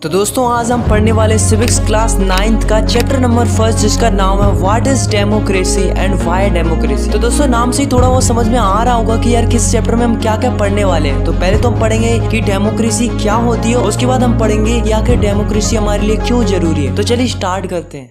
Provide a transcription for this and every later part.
तो दोस्तों आज हम पढ़ने वाले सिविक्स क्लास 9th का चैप्टर नंबर 1 जिसका नाम है what is democracy and why democracy. तो दोस्तों नाम से ही थोड़ा वो समझ में आ रहा होगा कि यार किस चैप्टर में हम क्या क्या पढ़ने वाले हैं। तो पहले तो हम पढ़ेंगे कि डेमोक्रेसी क्या होती है, उसके बाद हम पढ़ेंगे कि आखिर डेमोक्रेसी हमारे लिए क्यों जरूरी है। तो चलिए स्टार्ट करते हैं।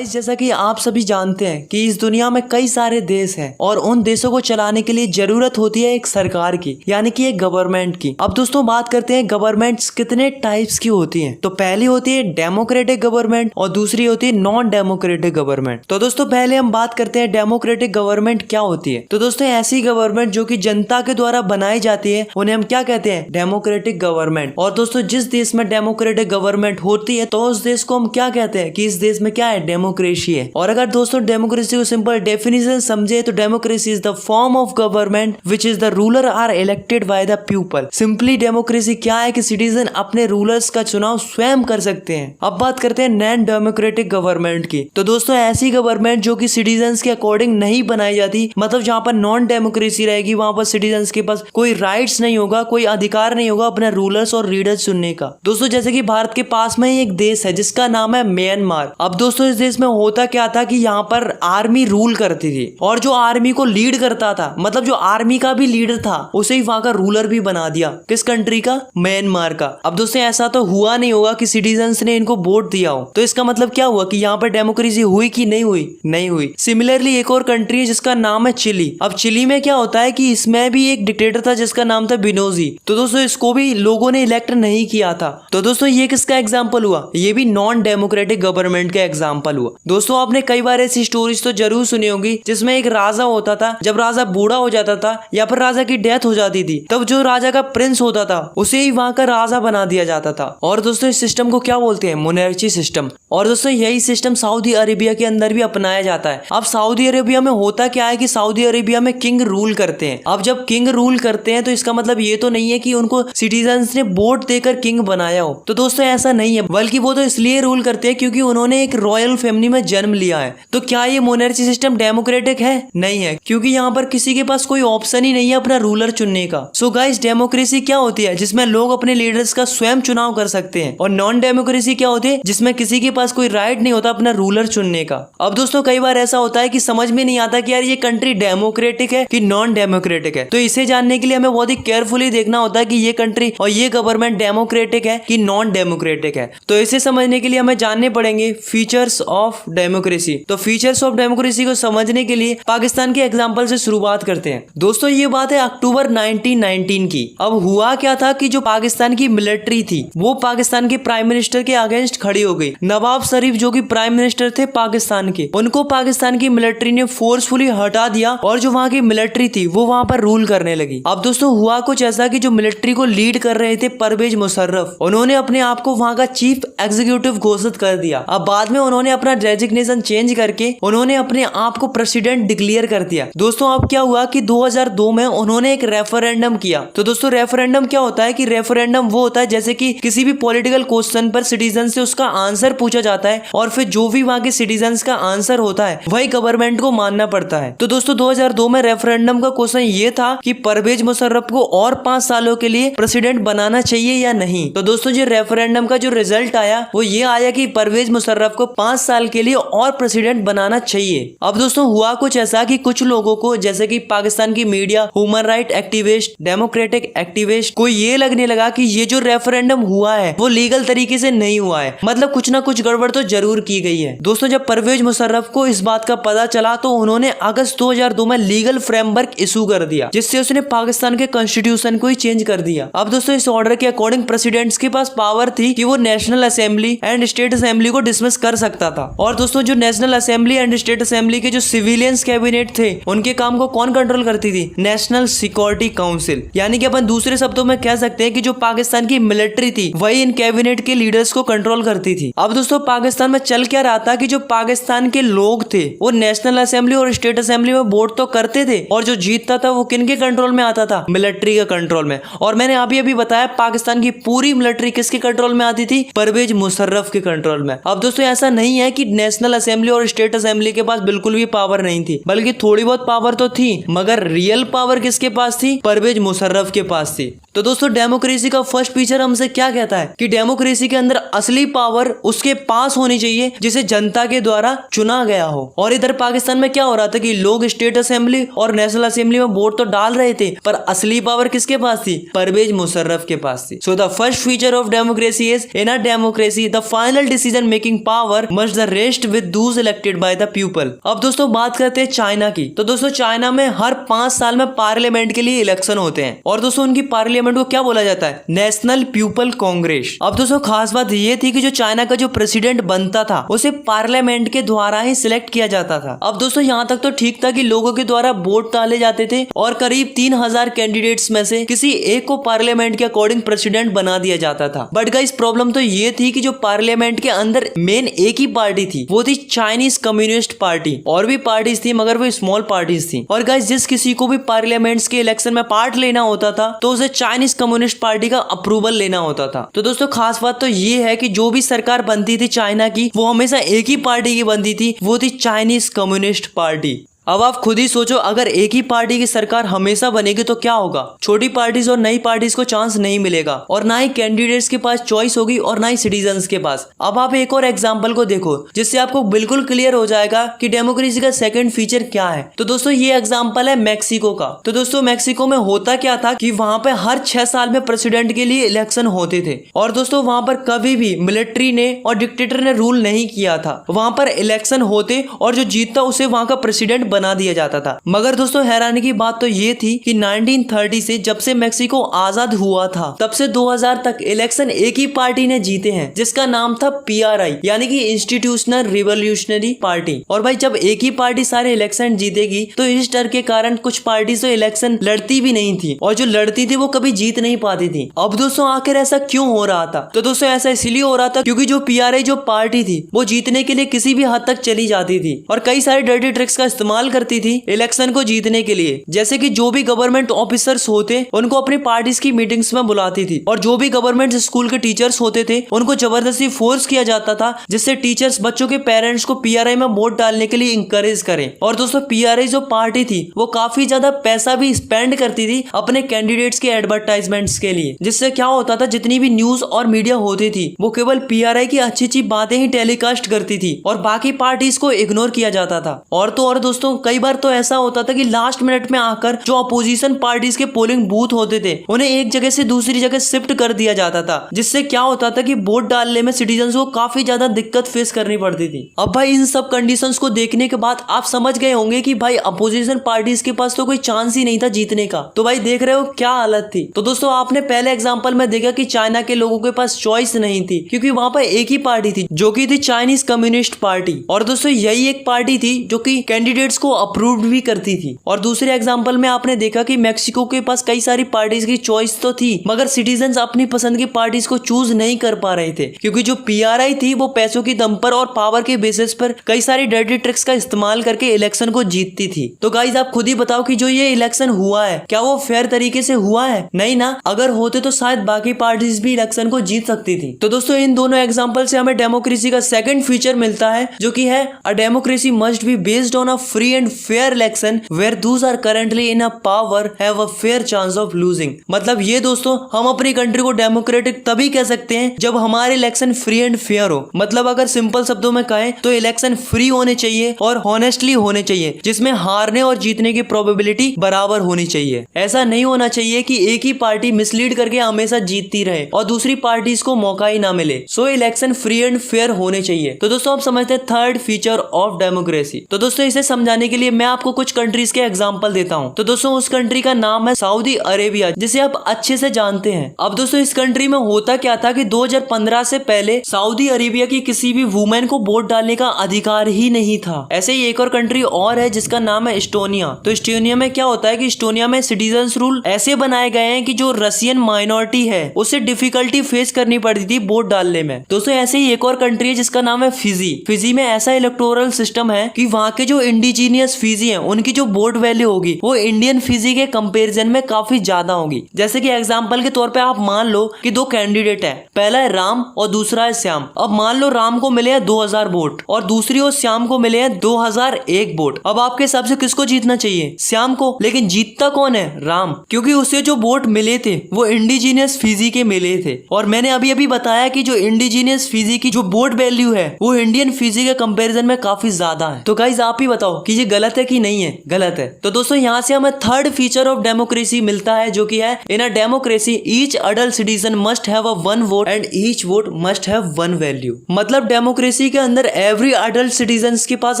जैसा कि आप सभी जानते हैं कि इस दुनिया में कई सारे देश हैं और उन देशों को चलाने के लिए जरूरत होती है एक सरकार की, यानी कि एक गवर्नमेंट की। अब दोस्तों बात करते हैं गवर्नमेंट्स कितने टाइप्स की होती हैं। तो पहली होती है डेमोक्रेटिक गवर्नमेंट और दूसरी होती है नॉन डेमोक्रेटिक गवर्नमेंट। तो दोस्तों पहले हम बात करते हैं डेमोक्रेटिक गवर्नमेंट क्या होती है। तो दोस्तों ऐसी गवर्नमेंट जो कि जनता के द्वारा बनाई जाती है उन्हें हम क्या कहते हैं, डेमोक्रेटिक गवर्नमेंट। और दोस्तों जिस देश में डेमोक्रेटिक गवर्नमेंट होती है तो उस देश को हम क्या कहते हैं कि इस देश में क्या है, डेमोक्रेसी है। और अगर दोस्तों डेमोक्रेसी को सिंपल डेफिनेशन समझे तो democracy is the form of government which is the ruler are elected by the people. Simply democracy क्या है कि सिटीजन अपने रूलर्स का चुनाव स्वयं कर सकते हैं। अब बात करते हैं नॉन डेमोक्रेटिक गवर्नमेंट की। तो दोस्तों ऐसी गवर्नमेंट जो कि सिटीजन्स के अकॉर्डिंग नहीं बनाई जाती, मतलब जहां पर नॉन डेमोक्रेसी रहेगी वहां पर सिटीजन्स के पास कोई राइट्स नहीं होगा, कोई अधिकार नहीं होगा अपने रूलर्स और लीडर्स चुनने का। दोस्तों जैसे कि भारत के पास में ही एक देश है जिसका नाम है म्यांमार। अब दोस्तों इस देश में होता क्या था कि यहाँ पर आर्मी रूल करती थी और जो आर्मी को लीड करता था, मतलब जो आर्मी का भी लीडर था, उसे ही वहां का रूलर भी बना दिया। किस कंट्री का? म्यांमार का। अब दोस्तों ऐसा तो हुआ नहीं होगा कि सिटीजन्स ने इनको वोट दिया हो। तो इसका मतलब क्या हुआ कि यहाँ पर डेमोक्रेसी हुई कि नहीं हुई? नहीं हुई। सिमिलरली एक और कंट्री है जिसका नाम है चिली। अब चिली में क्या होता है कि इसमें भी एक डिक्टेटर था जिसका नाम था बिनोजी। तो दोस्तों इसको भी लोगों ने इलेक्ट नहीं किया था। तो दोस्तों ये किसका एग्जाम्पल हुआ? ये भी नॉन डेमोक्रेटिक गवर्नमेंट का एग्जाम्पल हुआ। दोस्तों आपने कई बार ऐसी स्टोरीज तो जरूर सुनी होगी जिसमें एक राजा होता था, जब राजा बूढ़ा हो जाता था या फिर राजा की डेथ हो जाती थी तब जो राजा का प्रिंस होता था उसे ही वहां का राजा बना दिया जाता था। और दोस्तों इस सिस्टम को क्या बोलते हैं? Monarchy system. और दोस्तों यही सिस्टम सऊदी अरेबिया के अंदर भी अपनाया जाता है। अब सऊदी अरेबिया में होता क्या है कि सऊदी अरेबिया में किंग रूल करते हैं। अब जब किंग रूल करते हैं तो इसका मतलब ये तो नहीं है कि उनको सिटीजन्स ने वोट देकर किंग बनाया हो। तो दोस्तों ऐसा नहीं है, बल्कि वो तो इसलिए रूल करते हैं क्योंकि उन्होंने एक रॉयल फैमिली में जन्म लिया है। तो क्या ये मोनार्ची सिस्टम डेमोक्रेटिक है? नहीं है, क्योंकि यहाँ पर किसी के पास कोई ऑप्शन ही नहीं है अपना रूलर चुनने का। सो गाइस डेमोक्रेसी क्या होती है? जिसमें लोग अपने लीडर्स का स्वयं चुनाव कर सकते हैं। और नॉन डेमोक्रेसी क्या होती है? जिसमें किसी के पास कोई राइट नहीं होता अपना रूलर चुनने का। अब दोस्तों कई बार ऐसा होता है कि समझ में नहीं आता कि यार ये कंट्री डेमोक्रेटिक है कि नॉन डेमोक्रेटिक है। तो इसे जानने के लिए हमें बहुत ही केयरफुली देखना होता है कि ये कंट्री और ये गवर्नमेंट डेमोक्रेटिक है कि नॉन डेमोक्रेटिक है। तो इसे समझने के लिए हमें जानने पड़ेंगे फीचर्स ऑफ डेमोक्रेसी। तो फीचर्स ऑफ डेमोक्रेसी को समझने के लिए पाकिस्तान के एग्जांपल से शुरुआत करते हैं। दोस्तों ये बात है अक्टूबर 1919 की। अब हुआ क्या था कि जो पाकिस्तान की मिलिट्री थी वो पाकिस्तान के प्राइम मिनिस्टर के अगेंस्ट खड़ी हो गई। नवाब शरीफ जो कि प्राइम मिनिस्टर थे पाकिस्तान के, उनको पाकिस्तान की मिलिट्री ने फोर्सफुली हटा दिया और जो वहां की मिलिट्री थी वो वहां पर रूल करने लगी। अब दोस्तों हुआ कुछ ऐसा कि जो मिलिट्री को लीड कर रहे थे परवेज मुशर्रफ, उन्होंने अपने आप को वहां का चीफ एग्जीक्यूटिव घोषित कर दिया। अब बाद में उन्होंने अपना डेजिग्नेशन चेंज करके उन्होंने अपने आप को प्रेसिडेंट डिक्लेयर कर दिया। दोस्तों अब क्या हुआ कि 2002 में उन्होंने एक रेफरेंडम किया। तो दोस्तों रेफरेंडम क्या होता है कि रेफरेंडम वो होता है जैसे कि किसी भी पॉलिटिकल क्वेश्चन पर सिटीजन से उसका आंसर पूछा जाता है और फिर जो भी वहां के सिटीजन्स का आंसर होता है वही गवर्नमेंट को मानना पड़ता है। तो दोस्तों 2002 में रेफरेंडम का क्वेश्चन ये था कि परवेज मुशर्रफ को और 5 सालों के लिए प्रेसिडेंट बनाना चाहिए या नहीं। तो दोस्तों जो रेफरेंडम का जो रिजल्ट आया वो ये आया कि परवेज मुशर्रफ को 5 साल के लिए और प्रेसिडेंट बनाना चाहिए। अब दोस्तों हुआ कुछ ऐसा कि कुछ लोगों को जैसे कि पाकिस्तान की media, human right activist, democratic activist को ये लगने लगा कि ये जो रेफरेंडम हुआ है वो लीगल तरीके से नहीं हुआ है, मतलब कुछ ना कुछ गड़बड़ तो जरूर की गई है। दोस्तों जब परवेज मुशर्रफ को इस बात का पता चला तो उन्होंने अगस्त 2002 में लीगल फ्रेमवर्क इशू कर दिया जिससे उसने पाकिस्तान के कॉन्स्टिट्यूशन को ही चेंज कर दिया। अब दोस्तों इस ऑर्डर के अकॉर्डिंग प्रेसिडेंट्स के पास पावर थी कि वो national assembly and state assembly को डिसमिस कर सकता था। और दोस्तों जो national assembly and state assembly के जो सिविलियंस कैबिनेट थे उनके काम को कौन कंट्रोल करती थी? National security council. यानी कि अपन दूसरे शब्दों में कह सकते हैं कि जो पाकिस्तान की मिलिट्री थी वही इन कैबिनेट के लीडर्स को कंट्रोल करती थी। अब दोस्तों पाकिस्तान में चल क्या रहा था कि जो पाकिस्तान के लोग थे वो नेशनल असेंबली और स्टेट असेंबली में वोट तो करते थे और जो जीतता था वो किन के कंट्रोल में आता था? मिलिट्री के कंट्रोल में। और मैंने अभी बताया पाकिस्तान की पूरी मिलिट्री किसके कंट्रोल में आती थी? परवेज मुशर्रफ के कंट्रोल में। अब दोस्तों ऐसा नहीं है कि नेशनल असेंबली और स्टेट असेंबली के पास बिल्कुल भी पावर नहीं थी, बल्कि थोड़ी बहुत पावर तो थी, मगर रियल पावर किसके पास थी? परवेज मुशर्रफ के पास थी। तो दोस्तों डेमोक्रेसी का फर्स्ट फीचर हमसे क्या कहता है कि डेमोक्रेसी के अंदर असली पावर उसके पास होनी चाहिए जिसे जनता के द्वारा चुना गया हो। और इधर पाकिस्तान में क्या हो रहा था कि लोग स्टेट असेंबली और नेशनल असेंबली में वोट तो डाल रहे थे, पर असली पावर किसके पास थी? परवेज मुशर्रफ के पास थी। So the first feature of democracy is in a democracy the final decision making power must the rest with Dooj elected by the people. अब दोस्तों बात करते हैं चाइना की। तो दोस्तों चाइना में हर 5 साल में पार्लियामेंट के लिए इलेक्शन होते हैं और दोस्तों उनकी पार्लियामेंट को क्या बोला जाता है? National people Congress. अब दोस्तों खास बात ये थी कि जो चाइना का जो प्रेसिडेंट बनता था उसे पार्लियामेंट के द्वारा ही सिलेक्ट किया जाता था। अब दोस्तों यहाँ तक तो ठीक था कि लोगों के द्वारा वोट डाले जाते थे और करीब 3000 कैंडिडेट्स में से किसी एक को पार्लियामेंट के अकॉर्डिंग प्रेसिडेंट बना दिया जाता था। बट गाइस प्रॉब्लम तो ये थी कि जो पार्लियामेंट के अंदर मेन एक ही पार्टी थी, वो थी चाइनीज कम्युनिस्ट पार्टी। और भी पार्टीज थी मगर वो स्मॉल पार्टीज थी। और गाइस जिस किसी को भी पार्लियामेंट्स के इलेक्शन में पार्ट लेना होता था तो उसे चाइनीज कम्युनिस्ट पार्टी का अप्रूवल लेना होता था। तो दोस्तों खास बात तो ये है कि जो भी सरकार बनती थी चाइना की, वो हमेशा एक ही पार्टी की बनती थी, वो थी चाइनीज कम्युनिस्ट पार्टी। अब आप खुद ही सोचो, अगर एक ही पार्टी की सरकार हमेशा बनेगी तो क्या होगा? छोटी पार्टीज और नई पार्टीज को चांस नहीं मिलेगा और ना ही कैंडिडेट्स के पास चॉइस होगी और ना ही सिटीजन्स के पास। अब आप एक और एग्जांपल को देखो जिससे आपको बिल्कुल क्लियर हो जाएगा कि डेमोक्रेसी का सेकंड फीचर क्या है। तो दोस्तों ये एग्जांपल है मैक्सिको का। तो दोस्तों मैक्सिको में होता क्या था कि वहां पे हर 6 साल में प्रेसिडेंट के लिए इलेक्शन होते थे और दोस्तों वहां पर कभी भी मिलिट्री ने और डिक्टेटर ने रूल नहीं किया था। वहां पर इलेक्शन होते और जो जीतता उसे वहां का प्रेसिडेंट बना दिया जाता था। मगर दोस्तों हैरानी की बात तो ये थी कि 1930 से जब से मैक्सिको आजाद हुआ था तब से 2000 तक इलेक्शन एक ही पार्टी ने जीते हैं जिसका नाम था PRI यानी कि इंस्टीट्यूशनल रिवोल्यूशनरी पार्टी। और भाई जब एक ही पार्टी सारे इलेक्शन जीतेगी तो इस डर के कारण कुछ पार्टी तो इलेक्शन लड़ती भी नहीं थी और जो लड़ती थी वो कभी जीत नहीं पाती थी। अब दोस्तों आखिर ऐसा क्यों हो रहा था? तो दोस्तों ऐसा इसलिए हो रहा था क्योंकि जो PRI जो पार्टी थी वो जीतने के लिए किसी भी हद तक चली जाती थी और कई सारे डर्टी ट्रिक्स का इस्तेमाल करती थी इलेक्शन को जीतने के लिए। जैसे कि जो भी गवर्नमेंट ऑफिसर्स होते उनको अपनी पार्टीज की मीटिंग्स में बुलाती थी और जो भी गवर्नमेंट स्कूल के टीचर्स होते थे उनको जबरदस्ती फोर्स किया जाता था जिससे टीचर्स बच्चों के पेरेंट्स को PRI में वोट डालने के लिए इंकरेज करें। और दोस्तों PRI जो पार्टी थी वो काफी ज्यादा पैसा भी स्पेंड करती थी अपने कैंडिडेट्स के एडवर्टाइजमेंट्स के लिए, जिससे क्या होता था जितनी भी न्यूज और मीडिया होती थी वो केवल PRI की अच्छी अच्छी बातें ही टेलीकास्ट करती थी और बाकी पार्टीज को इग्नोर किया जाता था। और तो और दोस्तों कई बार तो ऐसा होता था कि लास्ट मिनट में आकर जो अपोजिशन पार्टीज के पोलिंग बूथ होते थे उन्हें एक जगह से दूसरी जगह शिफ्ट कर दिया जाता था, जिससे क्या होता था कि वोट डालने में सिटीजन्स को काफी ज्यादा दिक्कत फेस करनी पड़ती थी। अब भाई इन सब कंडीशंस को देखने के बाद आप समझ गए होंगे कि भाई अपोजिशन पार्टीज के पास तो कोई चांस ही नहीं था जीतने का। तो भाई देख रहे हो क्या हालत थी। तो दोस्तों आपने पहले एग्जाम्पल में देखा कि चाइना के लोगों के पास चॉइस नहीं थी क्योंकि वहां पर एक ही पार्टी थी जो की थी चाइनीज कम्युनिस्ट पार्टी। और दोस्तों यही एक पार्टी थी जो की कैंडिडेट्स को अप्रूव्ड भी करती थी। और दूसरे एग्जांपल में आपने देखा कि मैक्सिको के पास कई सारी पार्टीज की चॉइस तो थी मगर सिटीजन्स अपनी पसंद की पार्टीज को चूज नहीं कर पा रहे थे क्योंकि जो PRI थी वो पैसों की दम पर और पावर के बेसिस पर कई सारी डर्टी ट्रिक्स का इस्तेमाल करके इलेक्शन को जीतती थी। तो गाइज आप खुद ही बताओ कि जो ये इलेक्शन हुआ है क्या वो फेयर तरीके से हुआ है? नहीं ना। अगर होते तो शायद बाकी पार्टीज भी इलेक्शन को जीत सकती थी। तो दोस्तों इन दोनों एग्जाम्पल से हमें डेमोक्रेसी का सेकंड फीचर मिलता है जो कि है a democracy must be based on a free and fair election where those are currently in a power have a fair chance of losing। मतलब ये दोस्तों हम अपनी कंट्री को डेमोक्रेटिक तभी कह सकते हैं जब हमारे इलेक्शन फ्री एंड फेयर हो। मतलब अगर सिंपल शब्दों में कहें तो इलेक्शन फ्री होने चाहिए और हॉनेस्टली होने चाहिए जिसमें हारने और जीतने की प्रोबेबिलिटी बराबर होनी चाहिए। ऐसा नहीं होना चाहिए कि एक ही पार्टी मिसलीड करके हमेशा जीतती रहे और दूसरी पार्टीज को मौका ही ना मिले। सो इलेक्शन फ्री एंड फेयर होने चाहिए। तो दोस्तों आप समझते हैं थर्ड फीचर ऑफ डेमोक्रेसी। तो दोस्तों इसे समझाने के लिए मैं आपको कुछ कंट्रीज के एग्जांपल देता हूं। तो दोस्तों उस कंट्री का नाम है सऊदी अरेबिया जिसे आप अच्छे से जानते हैं। अब दोस्तों इस कंट्री में होता क्या था कि 2015 से पहले सऊदी अरेबिया की किसी भी वुमेन को वोट डालने का अधिकार ही नहीं था। ऐसे ही एक और कंट्री और है जिसका नाम है एस्टोनिया। तो एस्टोनिया में क्या होता है कि एस्टोनिया में सिटीजन्स रूल ऐसे बनाए गए हैं कि जो रशियन माइनॉरिटी है उसे डिफिकल्टी फेस करनी पड़ती थी वोट डालने में। दोस्तों ऐसे ही एक और कंट्री है जिसका नाम है फिजी। फिजी में ऐसा इलेक्टोरल सिस्टम है कि वहाँ के जो इंडिजिनियस इंडिजीनियस फीसी है उनकी जो वोट वैल्यू होगी वो इंडियन फीसी के कंपैरिजन में काफी ज्यादा होगी। जैसे कि एग्जांपल के तौर पे आप मान लो कि दो कैंडिडेट है, पहला है राम और दूसरा है श्याम। अब मान लो राम को मिले हैं 2000 वोट और दूसरी ओर श्याम को मिले हैं 2001 वोट। अब आपके हिसाब से किसको जीतना चाहिए? श्याम को। लेकिन जीतता कौन है? राम, क्योंकि उसे जो वोट मिले थे वो इंडिजीनियस फीसी के मिले थे। और मैंने अभी अभी बताया कि जो इंडिजीनियस फीसी की जो वोट वैल्यू है वो इंडियन फीसी के कंपैरिजन में काफी ज्यादा है। तो गाइस आप ही बताओ कि ये गलत है कि नहीं है? गलत है। तो दोस्तों यहाँ से हमें थर्ड फीचर ऑफ डेमोक्रेसी मिलता है जो कि है in a democracy each adult citizen must have a one vote and each vote must have one value. मतलब डेमोक्रेसी के अंदर एवरी अडल्ट सिटीजन के पास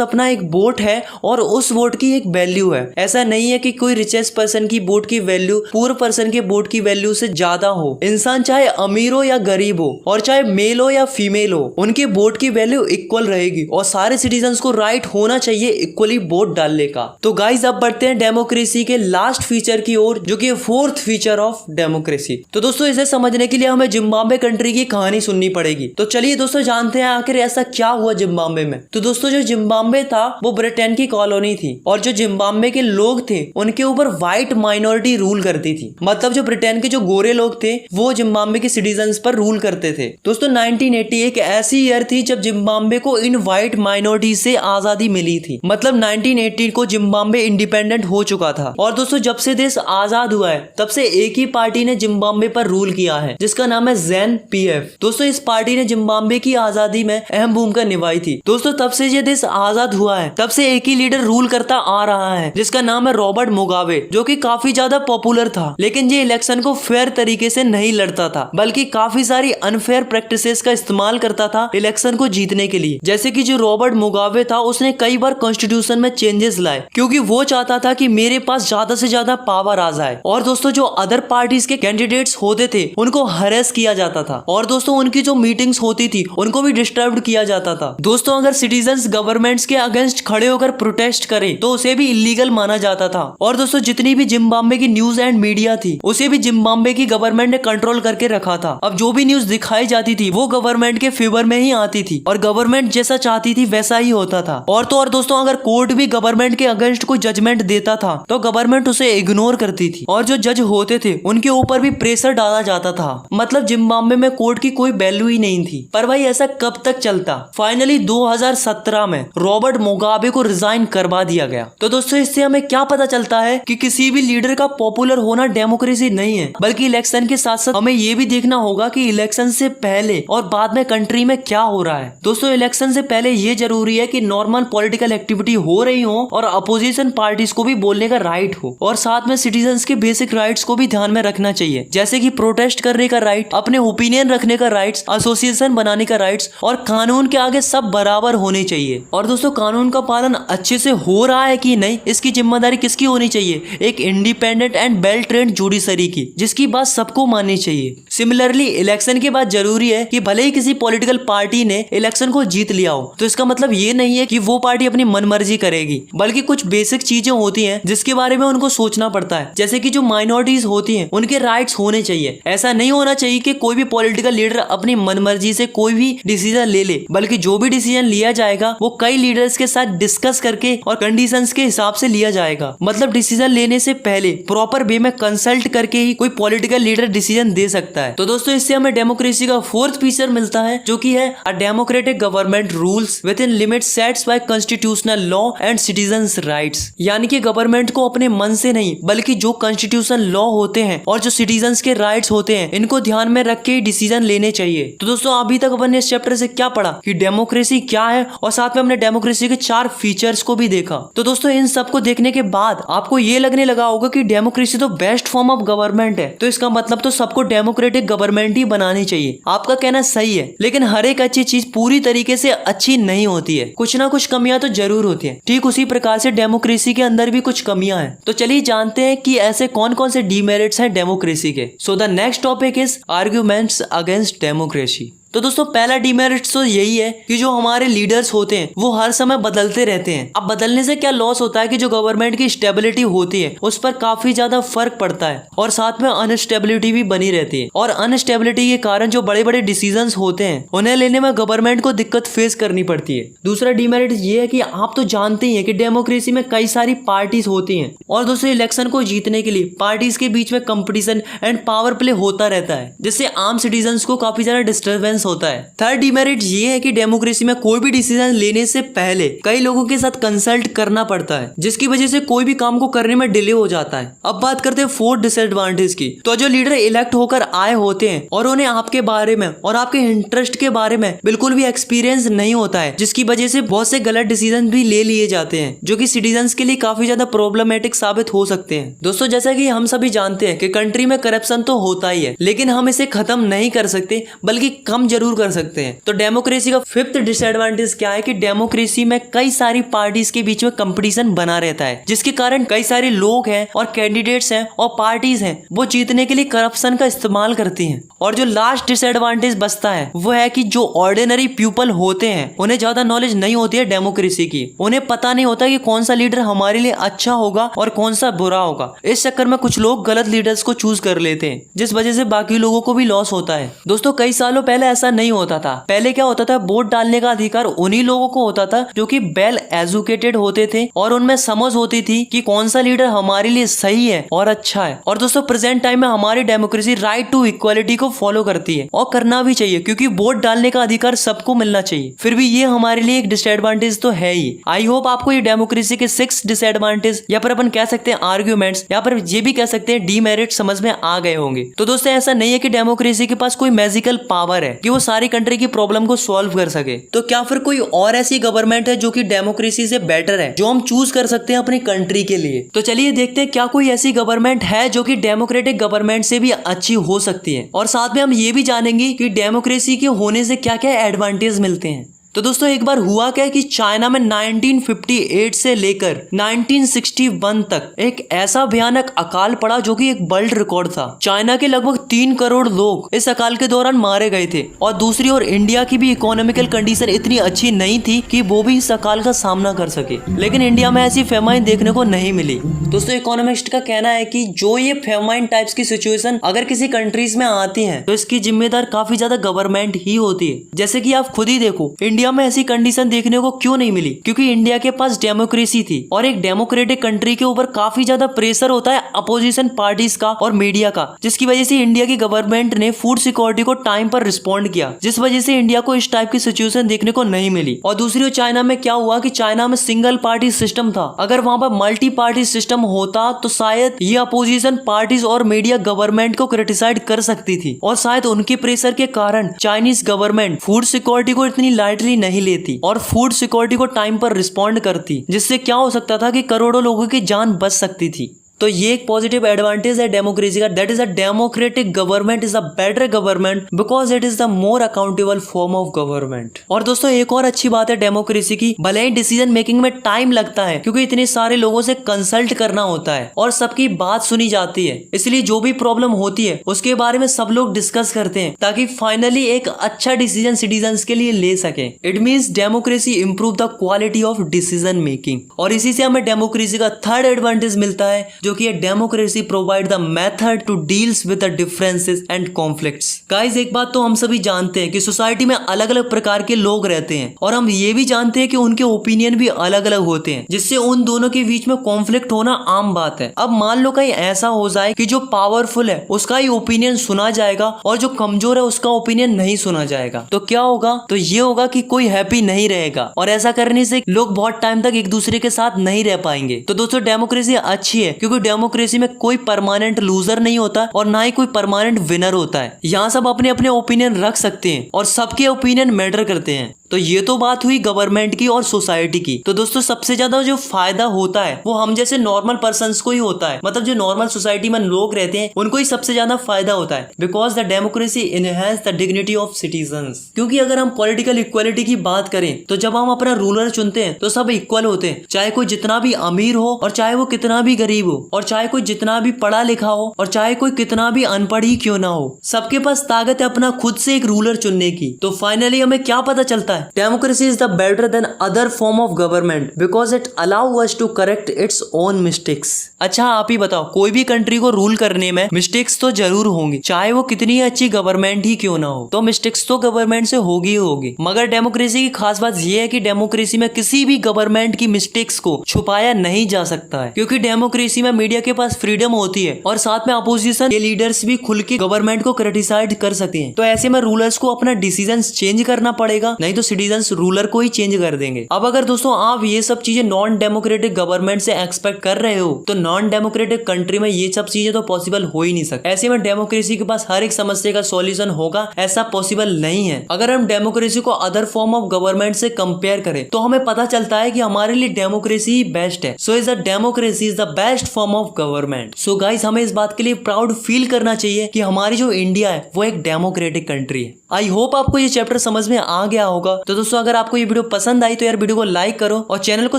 अपना एक वोट है और उस वोट की एक वैल्यू है। ऐसा नहीं है कि कोई रिचेस्ट पर्सन की वोट की वैल्यू पुअर पर्सन के वोट की वैल्यू से ज्यादा हो। इंसान चाहे अमीर हो या गरीब हो और चाहे मेल हो या फीमेल हो, उनके वोट की वैल्यू इक्वल रहेगी और सारे सिटीजन्स को राइट होना चाहिए इक्वली वोट डालने का। तो गाइज अब बढ़ते हैं डेमोक्रेसी के लास्ट फीचर की ओर जो कि फोर्थ फीचर ऑफ डेमोक्रेसी। तो दोस्तों इसे समझने के लिए हमें जिम्बाब्वे कंट्री की कहानी सुननी पड़ेगी। तो चलिए दोस्तों जानते हैं आखिर ऐसा क्या हुआ जिम्बाब्वे में। तो दोस्तों जो जिम्बाब्वे था वो ब्रिटेन की कॉलोनी थी और जो जिम्बाब्वे के लोग थे उनके ऊपर व्हाइट माइनॉरिटी रूल करती थी। मतलब जो ब्रिटेन के जो गोरे लोग थे वो जिम्बाब्वे के सिटीजन्स पर रूल करते थे। दोस्तों 1980 एक ऐसी ईयर थी जब जिम्बाब्वे को इन व्हाइट माइनॉरिटी से आजादी मिली थी। मतलब 1980 को जिम्बाब्वे इंडिपेंडेंट हो चुका था। और दोस्तों जब से देश आजाद हुआ है तब से एक ही पार्टी ने जिम्बाब्वे पर रूल किया है जिसका नाम है ZANU-PF। दोस्तों इस पार्टी ने जिम्बाब्वे की आजादी में अहम भूमिका निभाई थी। दोस्तों तब से ये देश आजाद हुआ है तब से एक ही लीडर रूल करता आ रहा है जिसका नाम है रॉबर्ट मुगाबे, जो कि काफी ज्यादा पॉपुलर था। लेकिन ये इलेक्शन को फेयर तरीके से नहीं लड़ता था बल्कि काफी सारी अनफेयर प्रैक्टिसेस का इस्तेमाल करता था इलेक्शन को जीतने के लिए। जैसे कि जो रॉबर्ट मुगाबे था उसने कई बार कॉन्स्टिट्यूशन में चेंजेस लाए क्योंकि वो चाहता था कि मेरे पास ज्यादा से ज्यादा पावर आ जाए। और दोस्तों जो अदर पार्टीज के कैंडिडेट्स होते थे उनको हरेस किया जाता था और दोस्तों उनकी जो मीटिंग्स होती थी उनको भी डिस्टर्ब किया जाता था। दोस्तों अगर सिटीजन्स गवर्नमेंट्स के अगेंस्ट खड़े होकर प्रोटेस्ट करें तो उसे भी इलीगल माना जाता था। और दोस्तों जितनी भी जिम्बाब्वे की न्यूज एंड मीडिया थी उसे भी जिम्बाब्वे की गवर्नमेंट ने कंट्रोल करके रखा था। अब जो भी न्यूज दिखाई जाती थी वो गवर्नमेंट के फेवर में ही आती थी और गवर्नमेंट जैसा चाहती थी वैसा ही होता था। और तो और दोस्तों अगर कोर्ट भी गवर्नमेंट के अगेंस्ट कोई जजमेंट देता था तो गवर्नमेंट उसे इग्नोर करती थी और जो जज होते थे उनके ऊपर भी प्रेशर डाला जाता था। मतलब जिम्बाब्वे में कोर्ट की कोई वैल्यू ही नहीं थी। पर भाई ऐसा कब तक चलता? फाइनली 2017 में रॉबर्ट मुगाबे को रिजाइन करवा दिया गया। तो दोस्तों इससे हमें क्या पता चलता है कि किसी भी लीडर का पॉपुलर होना डेमोक्रेसी नहीं है, बल्कि इलेक्शन के साथ साथ हमें ये भी देखना होगा कि इलेक्शन से पहले और बाद में कंट्री में क्या हो रहा है। दोस्तों इलेक्शन से पहले ये जरूरी है कि नॉर्मल पॉलिटिकल एक्टिविटी हो रही हो और अपोजिशन पार्टीज को भी बोलने का राइट हो और साथ में सिटीजन्स के बेसिक राइट्स को भी ध्यान में रखना चाहिए, जैसे कि प्रोटेस्ट करने का राइट, अपने ओपिनियन रखने का राइट्स, एसोसिएशन बनाने का राइट्स और कानून के आगे सब बराबर होने चाहिए। और दोस्तों कानून का पालन अच्छे से हो रहा है कि नहीं इसकी जिम्मेदारी किसकी होनी चाहिए? एक independent and well trained judiciary की, जिसकी बात सबको माननी चाहिए। सिमिलरली इलेक्शन के बाद जरूरी है कि भले ही किसी पॉलिटिकल पार्टी ने इलेक्शन को जीत लिया हो तो इसका मतलब ये नहीं है कि वो पार्टी अपनी मनमर्जी करेगी, बल्कि कुछ बेसिक चीजें होती हैं जिसके बारे में उनको सोचना पड़ता है। जैसे कि जो माइनॉरिटीज होती हैं उनके राइट्स होने चाहिए। ऐसा नहीं होना चाहिए कि कोई भी पॉलिटिकल लीडर अपनी मनमर्जी से कोई भी डिसीजन ले ले, बल्कि जो भी डिसीजन लिया जाएगा वो कई लीडर्स के साथ डिस्कस करके और कंडीशंस के हिसाब से लिया जाएगा। मतलब डिसीजन लेने से पहले प्रॉपर वे में कंसल्ट करके ही कोई पॉलिटिकल लीडर डिसीजन दे सकता है। तो दोस्तों इससे हमें डेमोक्रेसी का फोर्थ फीचर मिलता है जो कि है a democratic government rules within limit sets by constitutional law and citizens rights. यानी कि गवर्नमेंट को अपने मन से नहीं बल्कि जो कॉन्स्टिट्यूशन लॉ होते हैं और जो सिटीजन्स के राइट्स होते हैं इनको ध्यान में रख के डिसीजन लेने चाहिए। तो दोस्तों अभी तक अपन ने इस चैप्टर से क्या पढ़ा कि डेमोक्रेसी क्या है और साथ में हमने डेमोक्रेसी के 4 फीचर्स को भी देखा। तो दोस्तों इन सब को देखने के बाद आपको ये लगने लगा होगा कि डेमोक्रेसी तो बेस्ट फॉर्म ऑफ गवर्नमेंट है, तो इसका मतलब तो सबको डेमोक्रेटिक गवर्नमेंट ही बनानी चाहिए। आपका कहना सही है, लेकिन हर एक अच्छी चीज पूरी तरीके से अच्छी नहीं होती है, कुछ ना कुछ कमियां तो जरूर होती है। ठीक उसी प्रकार से डेमोक्रेसी के अंदर भी कुछ कमियां हैं। तो चलिए जानते हैं कि ऐसे कौन कौन से डीमेरिट्स हैं डेमोक्रेसी के। So the next topic is arguments against democracy. तो दोस्तों पहला डिमेरिट तो यही है कि जो हमारे लीडर्स होते हैं वो हर समय बदलते रहते हैं। अब बदलने से क्या लॉस होता है कि जो गवर्नमेंट की स्टेबिलिटी होती है उस पर काफी ज्यादा फर्क पड़ता है और साथ में अनस्टेबिलिटी भी बनी रहती है। और अनस्टेबिलिटी के कारण जो बड़े बड़े डिसीजंस होते हैं उन्हें लेने में गवर्नमेंट को दिक्कत फेस करनी पड़ती है। दूसरा डिमेरिट ये है कि आप तो जानते ही हैं कि डेमोक्रेसी में कई सारी पार्टीज होती हैं और दोस्तों इलेक्शन को जीतने के लिए पार्टीज के बीच में कंपटीशन एंड पावर प्ले होता रहता है, जिससे आम सिटीजन्स को काफी ज्यादा डिस्टर्बेंस होता है। थर्ड डिमेरिट ये है कि डेमोक्रेसी में कोई भी डिसीजन लेने से पहले कई लोगों के साथ कंसल्ट करना पड़ता है, जिसकी वजह से कोई भी काम को करने में डिले हो जाता है। अब बात करते हैं फोर्थ डिसएडवांटेज की। तो जो लीडर इलेक्ट होकर आए होते हैं और उन्हें आपके बारे में और आपके इंटरेस्ट के बारे में बिल्कुल भी एक्सपीरियंस नहीं होता है, जिसकी वजह से बहुत से गलत डिसीजन भी ले लिए जाते हैं जो कि सिटीजन्स के लिए काफी ज्यादा प्रॉब्लमेटिक साबित हो सकते हैं। दोस्तों जैसा कि हम सभी जानते हैं कि कंट्री में करप्शन तो होता ही है, लेकिन हम इसे खत्म नहीं कर सकते बल्कि कम जरूर कर सकते हैं। तो डेमोक्रेसी का फिफ्थ डिसएडवांटेज क्या है कि डेमोक्रेसी में कई सारी पार्टीज के बीच में कंपटीशन बना रहता है, जिसके कारण कई सारे लोग हैं और कैंडिडेट्स हैं और पार्टीज हैं वो जीतने के लिए करप्शन का इस्तेमाल करती हैं। और जो लास्ट डिसएडवांटेज बचता है वो है कि जो ऑर्डिनरी पीपल होते हैं उन्हें ज्यादा नॉलेज नहीं होती है डेमोक्रेसी की। उन्हें पता नहीं होता कि कौन सा लीडर हमारे लिए अच्छा होगा और कौन सा बुरा होगा। इस चक्कर में कुछ लोग गलत लीडर्स को चूज कर लेते हैं, जिस वजह से बाकी लोगों को भी लॉस होता है। दोस्तों कई सालों पहले ऐसा नहीं होता था। पहले क्या होता था, वोट डालने का अधिकार उन्हीं लोगों को होता था जो कि वेल एजुकेटेड होते थे और उनमें समझ होती थी कि कौन सा लीडर हमारे लिए सही है और अच्छा है। और दोस्तों प्रेजेंट टाइम में हमारी डेमोक्रेसी राइट टू इक्वालिटी को फॉलो करती है और करना भी चाहिए, क्योंकि वोट डालने का अधिकार सबको मिलना चाहिए। फिर भी ये हमारे लिए एक डिसएडवांटेज तो है ही। आई होप आपको ये डेमोक्रेसी के 6 डिसएडवांटेज या फिर अपन कह सकते हैं आर्ग्यूमेंट्स या फिर ये भी कह सकते हैं डीमेरिट समझ में आ गए होंगे। तो दोस्तों ऐसा नहीं है कि डेमोक्रेसी के पास कोई मैजिकल पावर है कि वो सारी कंट्री की प्रॉब्लम को सॉल्व कर सके। तो क्या फिर कोई और ऐसी गवर्नमेंट है जो कि डेमोक्रेसी से बेटर है, जो हम चूज कर सकते हैं अपनी कंट्री के लिए? तो चलिए देखते हैं क्या कोई ऐसी गवर्नमेंट है जो कि डेमोक्रेटिक गवर्नमेंट से भी अच्छी हो सकती है, और साथ में हम ये भी जानेंगे कि डेमोक्रेसी के होने से क्या क्या एडवांटेज मिलते हैं। तो दोस्तों एक बार हुआ क्या कि चाइना में 1958 से लेकर 1961 तक एक ऐसा भयानक अकाल पड़ा जो कि एक वर्ल्ड रिकॉर्ड था। चाइना के लगभग 3 करोड़ लोग इस अकाल के दौरान मारे गए थे। और दूसरी ओर इंडिया की भी इकोनॉमिकल कंडीशन इतनी अच्छी नहीं थी कि वो भी इस अकाल का सामना कर सके, लेकिन इंडिया में ऐसी फेमाइन देखने को नहीं मिली। दोस्तों इकोनॉमिस्ट का कहना है कि जो ये फेमाइन टाइप्स की सिचुएशन अगर किसी कंट्रीज में आती है तो इसकी जिम्मेदार काफी ज्यादा गवर्नमेंट ही होती है। जैसे कि आप खुद ही देखो इंडिया में ऐसी कंडीशन देखने को क्यों नहीं मिली, क्योंकि इंडिया के पास डेमोक्रेसी थी और एक डेमोक्रेटिक कंट्री के ऊपर काफी ज्यादा प्रेशर होता है अपोजिशन पार्टीज का और मीडिया का, जिसकी वजह से इंडिया की गवर्नमेंट ने फूड सिक्योरिटी को टाइम पर रिस्पॉन्ड किया, जिस वजह से इंडिया को इस टाइप की सिचुएशन देखने को नहीं मिली। और दूसरी ओर चाइना में क्या हुआ कि चाइना में सिंगल पार्टी सिस्टम था। अगर वहां पर मल्टी पार्टी सिस्टम होता तो शायद ये अपोजिशन पार्टीज और मीडिया गवर्नमेंट को क्रिटिसाइड कर सकती थी और शायद उनके प्रेशर के कारण चाइनीज गवर्नमेंट फूड सिक्योरिटी को इतनी लाइटली नहीं लेती और फूड सिक्योरिटी को टाइम पर रिस्पॉन्ड करती, जिससे क्या हो सकता था कि करोड़ों लोगों की जान बच सकती थी। तो ये एक पॉजिटिव एडवांटेज है डेमोक्रेसी का, that is a democratic government is a better government because it is the more accountable form of government. और दोस्तों एक और अच्छी बात है डेमोक्रेसी की, भले ही डिसीजन मेकिंग में टाइम लगता है क्योंकि इतने सारे लोगों से कंसल्ट करना होता है और सबकी बात सुनी जाती है, इसलिए जो भी प्रॉब्लम होती है उसके बारे में सब लोग डिस्कस करते हैं ताकि फाइनली एक अच्छा डिसीजन सिटीजन्स के लिए ले सके। It means democracy improve the quality of decision making. और इसी से हमें डेमोक्रेसी का थर्ड एडवांटेज मिलता है जो कि democracy provide the method to deals with the differences and conflicts. Guys एक बात तो हम सभी जानते हैं कि सोसाइटी में अलग अलग प्रकार के लोग रहते हैं और हम ये भी जानते हैं कि उनके ओपिनियन भी अलग अलग होते हैं, जिससे उन दोनों के बीच में कॉन्फ्लिक्ट होना आम बात है। अब मान लो कहीं ऐसा हो जाए कि जो पावरफुल है उसका ही ओपिनियन सुना जाएगा और जो कमजोर है उसका ओपिनियन नहीं सुना जाएगा, तो क्या होगा? तो ये होगा कि कोई हैप्पी नहीं रहेगा और ऐसा करने से लोग बहुत टाइम तक एक दूसरे के साथ नहीं रह पाएंगे। तो दोस्तों डेमोक्रेसी अच्छी है क्योंकि डेमोक्रेसी में कोई परमानेंट लूजर नहीं होता और ना ही कोई परमानेंट विनर होता है। यहाँ सब अपने अपने ओपिनियन रख सकते हैं और सबके ओपिनियन मैटर करते हैं। तो ये तो बात हुई गवर्नमेंट की और सोसाइटी की। तो दोस्तों सबसे ज्यादा जो फायदा होता है वो हम जैसे नॉर्मल पर्संस को ही होता है, मतलब जो नॉर्मल सोसाइटी में लोग रहते हैं उनको ही सबसे ज्यादा फायदा होता है। Because the democracy enhance the dignity of citizens. क्योंकि अगर हम पॉलिटिकल इक्वालिटी की बात करें तो जब हम अपना रूलर चुनते हैं तो सब इक्वल होते हैं, चाहे कोई जितना भी अमीर हो और चाहे वो कितना भी गरीब हो, और चाहे कोई जितना भी पढ़ा लिखा हो और चाहे कोई कितना भी अनपढ़ ही क्यों ना हो, सबके पास ताकत है अपना खुद से एक रूलर चुनने की। तो फाइनली हमें क्या पता चलता है, democracy is the better than other form of government because it allow us to correct its own mistakes. अच्छा आप ही बताओ, कोई भी कंट्री को रूल करने में मिस्टेक्स तो जरूर होंगी, चाहे वो कितनी अच्छी गवर्नमेंट ही क्यों ना हो, तो मिस्टेक्स तो गवर्नमेंट से होगी ही होगी। मगर डेमोक्रेसी की खास बात यह है कि डेमोक्रेसी में किसी भी गवर्नमेंट की मिस्टेक्स को छुपाया नहीं जा सकता है, क्योंकि डेमोक्रेसी में मीडिया के पास फ्रीडम होती है और साथ में अपोजिशन के लीडर्स भी खुल के गवर्नमेंट को क्रिटिसाइज कर सकते हैं। तो ऐसे में रूलर्स को अपना डिसीजन चेंज करना पड़ेगा, नहीं तो सिटीजन्स रूलर को ही चेंज कर देंगे। अब अगर दोस्तों आप ये सब चीजें नॉन डेमोक्रेटिक गवर्नमेंट से एक्सपेक्ट कर रहे हो तो नॉन डेमोक्रेटिक कंट्री में ये सब चीजें तो पॉसिबल हो ही नहीं सकती। ऐसे में डेमोक्रेसी के पास हर एक समस्या का सॉल्यूशन होगा, ऐसा पॉसिबल नहीं है। अगर हम डेमोक्रेसी को अदर फॉर्म ऑफ गवर्नमेंट से कंपेयर करें तो हमें पता चलता है कि हमारे लिए डेमोक्रेसी ही बेस्ट है। So is the democracy is the best form of government. So guys हमें इस बात के लिए प्राउड फील करना चाहिए कि हमारी जो इंडिया है वो एक डेमोक्रेटिक कंट्री है। आई होप आपको ये चैप्टर समझ में आ गया होगा। तो दोस्तों अगर आपको ये वीडियो पसंद आई तो यार वीडियो को लाइक करो और चैनल को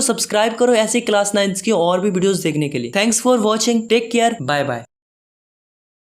सब्सक्राइब करो ऐसे क्लास 9 की और भी वीडियोस देखने के लिए। Thanks for watching, take care, bye bye.